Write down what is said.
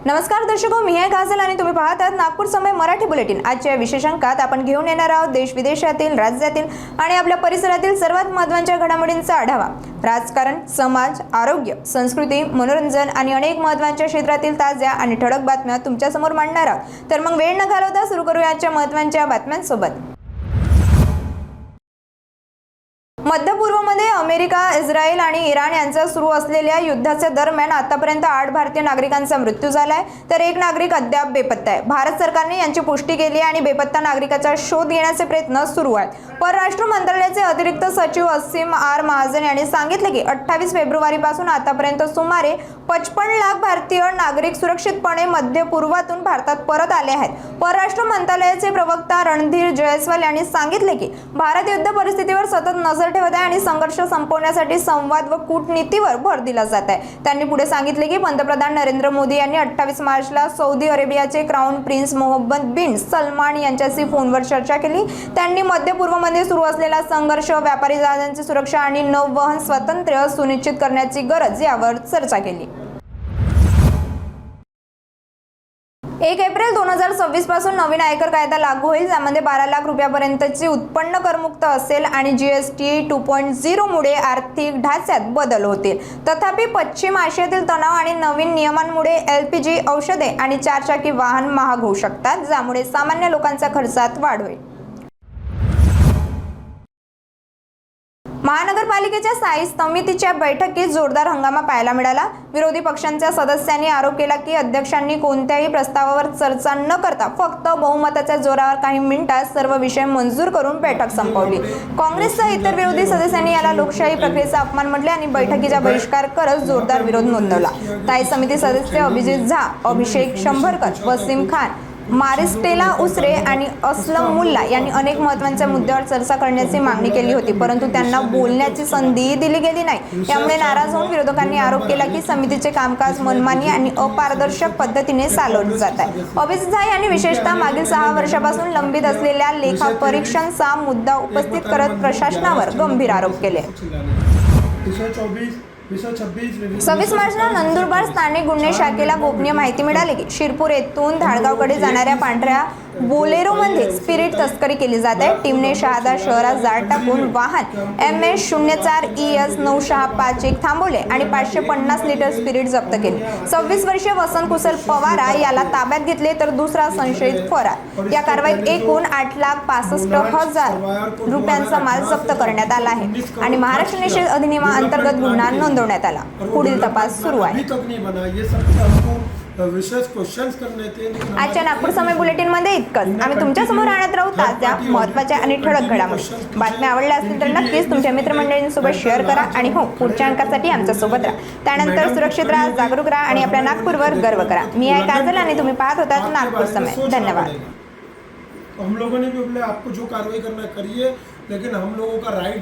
नमस्कार दर्शको, मी आहे काजल आणि तुम्ही पाहत आहात नागपूर समय मराठी बुलेटिन। आजच्या विशेष अंकात आपण घेऊन येणार आहोत देश विदेशातील, राज्यातील आणि आपल्या परिसरातील सर्वात महत्त्वाच्या घडामोडींचा आढावा। राजकारण, समाज, आरोग्य, संस्कृती, मनोरंजन आणि अनेक महत्त्वाच्या क्षेत्रातील ताज्या आणि ठळक बातम्या तुमच्या समोर मांडणार आहोत। तर मग वेळ न घालवता सुरू करूया आजच्या महत्त्वाच्या बातम्यांसोबत। मध्य पूर्वमध्ये अमेरिका, इस्रायल आणि इराण यांच्या सुरू असलेल्या युद्धाच्या दरम्यान आतापर्यंत 8 भारतीय नागरिकांचा मृत्यू झालाय, तर एक नागरिक अद्याप बेपत्ता आहे। भारत सरकारने यांची पुष्टी केली आणि बेपत्ता नागरिकाचा शोध घेण्याचे प्रयत्न सुरू आहेत। परराष्ट्र मंत्रालयाचे अतिरिक्त सचिव असीम आर महाजन यांनी सांगितले की 28 फेब्रुवारीपासून आतापर्यंत सुमारे 55 लाख भारतीय नागरिक सुरक्षितपणे मध्य पूर्वातून भारतात परत आले आहेत। परराष्ट्र मंत्रालयाचे प्रवक्ता रणधीर जयस्वाल यांनी सांगितले की भारत युद्ध परिस्थितीवर सतत नजर ठेवत आहे आणि संघर्ष संपवण्यासाठी संवाद व कूटनीतीवर भर दिला जात आहे। त्यांनी पुढे सांगितले की पंतप्रधान नरेंद्र मोदी यांनी 28 मार्चला सौदी अरेबियाचे क्राउन प्रिन्स मोहम्मद बिन सलमान यांच्याशी फोनवर चर्चा केली। त्यांनी मध्य पूर्वमध्ये सुरू असलेला संघर्ष, व्यापारी जहाजांची सुरक्षा आणि नौवहन स्वातंत्र्य सुनिश्चित करण्याची गरज यावर चर्चा केली। 1 एप्रिल 2026 पासून नवीन आयकर कायदा लागू होईल, ज्यामध्ये 12 लाख रुपयापर्यंतची उत्पन्न करमुक्त असेल आणि जीएसटी 2.0 मुळे आर्थिक ढाच्यात बदल होतील। तथापि पश्चिम आशियातील तणाव आणि नवीन नियमांमुळे एलपीजी, औषधे आणि 4 चाकी वाहन महाग होऊ शकतात, ज्यामुळे सामान्य लोकांच्या खर्चात वाढ होईल। महानगरपालिकेच्या स्थायी समितीच्या बैठकीत जोरदार हंगामा पाहायला मिळाला। विरोधी पक्षांच्या सदस्यांनी आरोप केला की अध्यक्षांनी कोणत्याही प्रस्तावावर चर्चा न करता फक्त बहुमताच्या जोरावर काही मिनिटात सर्व विषय मंजूर करून बैठक संपवली। काँग्रेससह इतर विरोधी सदस्यांनी याला लोकशाही प्रक्रियेचा अपमान म्हटले आणि बैठकीचा बहिष्कार करत जोरदार विरोध नोंदवला। स्थायी समिती सदस्य अभिजित झा, अभिषेक शंभरकर, वसीम खान, मारिस्टेला उसरे आणि असलम मुल्ला यांनी अनेक महत्त्वाच्या मुद्द्यावर चर्चा करण्याची मागणी केली होती, परंतु त्यांना बोलण्याची संधीही दिली गेली नाही। यामुळे नाराज होऊन विरोधकांनी आरोप केला की समितीचे कामकाज मनमानी आणि अपारदर्शक पद्धतीने चालवले जात आहे। अभिजित झा यांनी विशेषतः मागील 6 वर्षापासून लंबित असलेल्या लेखा परीक्षांचा मुद्दा उपस्थित करत प्रशासनावर गंभीर आरोप केले। 26 मार्चला नंदुरबार स्थानिक गुन्हे शाखेला गोपनीय माहिती मिळाली की शिरपूर येथून धाडगावकडे जाणाऱ्या पांढऱ्या बोलेरोमध्ये स्पिरिट तस्करी केली जाते। टीमने शहादा शहरात जाळ टाकून वाहन MS04 ES 9651 थांबवले आणि 550 लिटर स्पिरिट जप्त केले। 26 वर्षीय वसंत कुशल पवारा याला ताब्यात घेतले, तर दुसरा संशयित फरार। या कारवाईत एकूण 8,65,000 रुपयांचा माल जप्त करण्यात आला आहे आणि महाराष्ट्र निषेध अधिनियमाअंतर्गत गुन्हा नोंदवण्यात आला। पुढील तपास सुरू आहे। आजच्या नागपूर समय बुलेटिन मध्ये इतकंच। आम्ही तुमच्या समोर आणत राहू ताज्या, महत्त्वाच्या आणि ठळक घडामोडी। बातम्या आवडल्या असतील तर नक्कीच तुमच्या मित्रमंडळींसोबत शेअर करा आणि हो, पुढच्या अंकासाठी आमच्या सोबत राहा। त्यानंतर सुरक्षित राहा, जागरूक राहा आणि आपल्या नागपूरवर गर्व करा। मी आहे काजल आणि तुम्ही पाहत होतात नागपूर समय। धन्यवाद। हम लोगों ने भी बोले आपको जो कार्रवाई करना करिए, लेकिन हम लोगों का राइट है